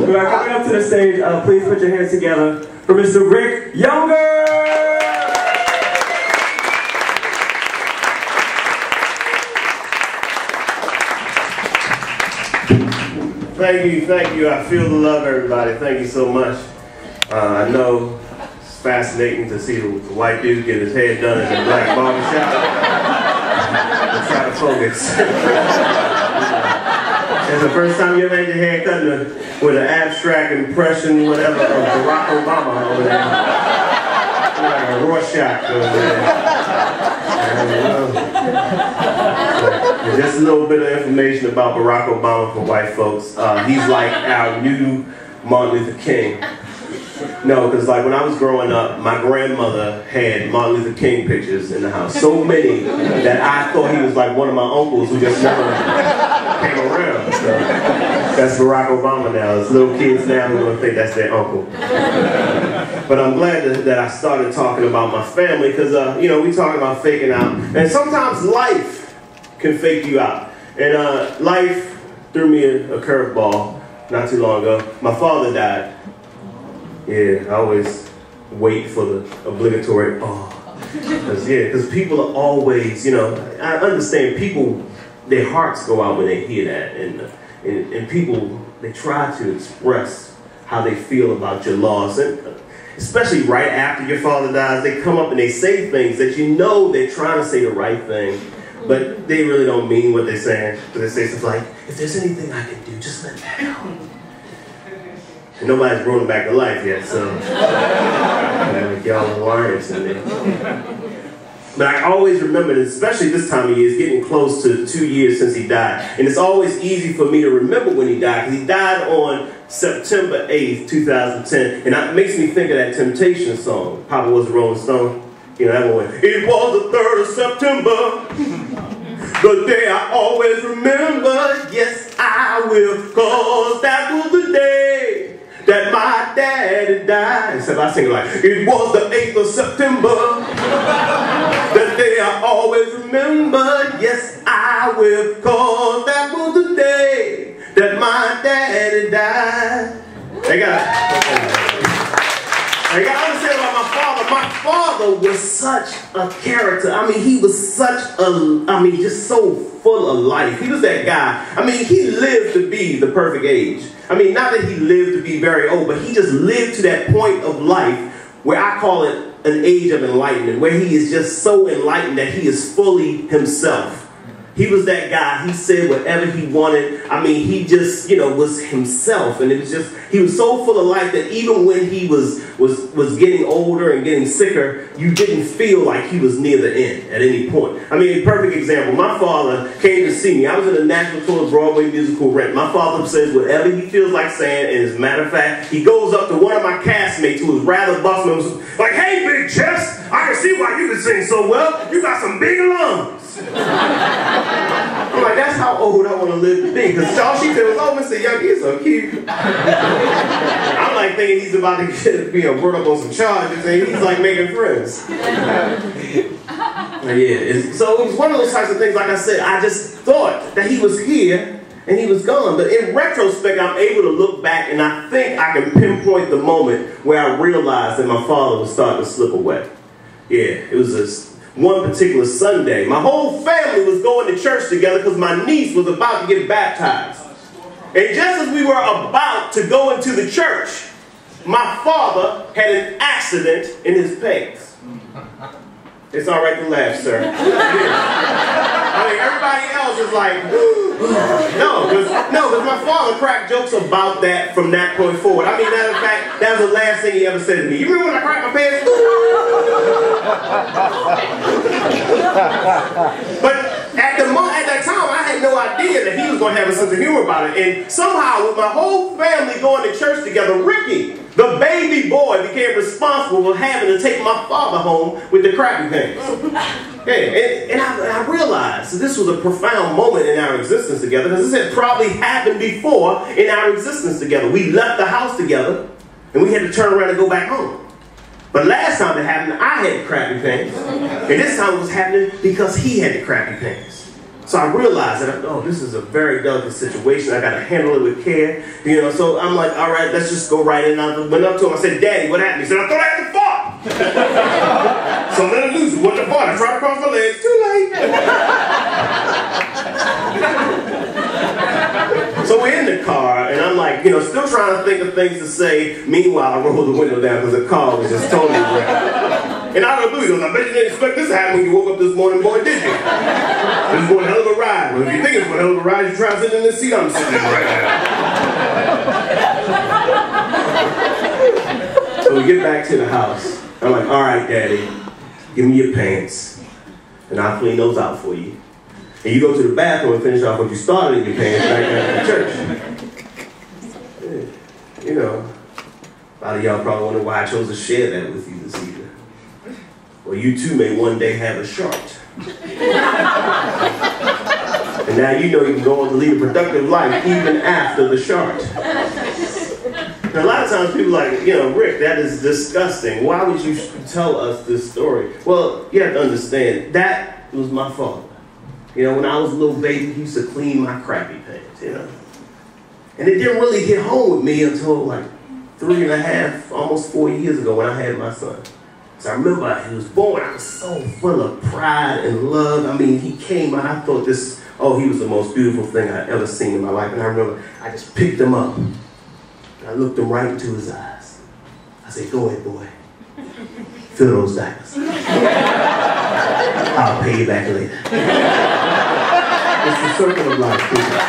We are coming up to the stage. Please put your hands together for Mr. Rick Younger! Thank you. I feel the love, everybody. Thank you so much. I know it's fascinating to see the white dude get his hair done in a black barbershop. I'm trying to focus. It's the first time you ever had your hair cut with an abstract impression, whatever, of Barack Obama over there. Like a Rorschach over there. Just a little bit of information about Barack Obama for white folks. He's like our new Martin Luther King. No, because like when I was growing up, my grandmother had Martin Luther King pictures in the house. So many that I thought he was like one of my uncles who just never came around. So that's Barack Obama now. There's little kids now who are going to think that's their uncle. But I'm glad that I started talking about my family because, you know, we talking about faking out. And sometimes life can fake you out. And life threw me a curveball not too long ago. My father died. Yeah, I always wait for the obligatory because people are always, you know, I understand people, their hearts go out when they hear that, and people, they try to express how they feel about your loss, and especially right after your father dies, they come up and they say things that you know they're trying to say the right thing, but they really don't mean what they're saying. So they say stuff like, if there's anything I can do, just let me know. And nobody's brought him back to life yet, so like y'all warriors in there. But I always remember, especially this time of year, it's getting close to 2 years since he died. And it's always easy for me to remember when he died, because he died on September 8th, 2010. And that makes me think of that Temptation song, Papa Was a Rolling Stone. You know, that one went, it was the 3rd of September, the day I always remember. Yes, I will, cause that was the day that my daddy died. Except I sing it like, it was the 8th of September, the day I always remember. Yes, I will, cause that was the day that my daddy died. They gotta understand about my father. My father was such a character. I mean, he was such a, just so full of life. He was that guy. I mean, he lived to be the perfect age. I mean, not that he lived to be very old, but he just lived to that point of life where I call it an age of enlightenment, where he is just so enlightened that he is fully himself. He was that guy. He said whatever he wanted. I mean, he just, you know, was himself. And it was just, he was so full of life that even when he was getting older and getting sicker, you didn't feel like he was near the end at any point. I mean, a perfect example. My father came to see me. I was in a national tour of Broadway musical Rent. My father says whatever he feels like saying, and as a matter of fact, he goes up to one of my castmates who was rather buxom and was like, hey, big chest, I can see why you can sing so well. You got some big lungs. I'm like, that's how old I want to live to be. Because all she said was, oh, Mr. Young, he's so cute. I'm like thinking he's about to be brought up on some charges, and he's like making friends. Yeah, so it was one of those types of things, like I said, I just thought that he was here and he was gone. But in retrospect, I'm able to look back and I think I can pinpoint the moment where I realized that my father was starting to slip away. Yeah, it was this one particular Sunday. My whole family was going to church together because my niece was about to get baptized. And just as we were about to go into the church, my father had an accident in his pants. It's all right to laugh, sir. I mean, everybody else is like, no, because my father cracked jokes about that from that point forward. I mean, matter of fact, that was the last thing he ever said to me. You remember when I cracked my pants? But at that time, I had no idea that he was going to have a sense of humor about it. And somehow, with my whole family going to church together, Ricky, the baby boy, became responsible for having to take my father home with the crappy pants. Yeah, and I realized that this was a profound moment in our existence together, because this had probably happened before in our existence together. We left the house together, and we had to turn around and go back home. But last time it happened, I had the crappy pants. And this time it was happening because he had the crappy pants. So I realized that, oh, this is a very delicate situation. I got to handle it with care. You know, so I'm like, all right, let's just go right in. I went up to him. I said, Daddy, what happened? He said, I thought I had to fart. So let him loose. It wasn't a fart. I tried to cross my legs. Too late. So we're in the car, and I'm like, you know, still trying to think of things to say. Meanwhile, I rolled the window down because the car was just totally wrecked. And out of the blue, he goes, I bet you didn't expect this to happen when you woke up this morning, boy, did you? This is one hell of a ride. Well, if you think it's one hell of a ride, you try sitting in this seat I'm sitting in right now. So we get back to the house. I'm like, all right, Daddy, give me your pants, and I'll clean those out for you. And you go to the bathroom and finish off what you started in your pants back at the church. You know, a lot of y'all probably wonder why I chose to share that with you this evening. Well, you too may one day have a shart. And now you know you can go on to lead a productive life even after the shart. Now, a lot of times people are like, you know, Rick, that is disgusting. Why would you tell us this story? Well, you have to understand, that was my father. You know, when I was a little baby, he used to clean my crappy pants, you know. And it didn't really hit home with me until like 3.5, almost 4 years ago when I had my son. So I remember he was born, I was so full of pride and love. I mean, he came out, I thought this, oh, he was the most beautiful thing I'd ever seen in my life. And I remember I just picked him up. And I looked him right into his eyes. I said, go ahead, boy. Fill those diapers. I'll pay you back later. It's the circle of life, people.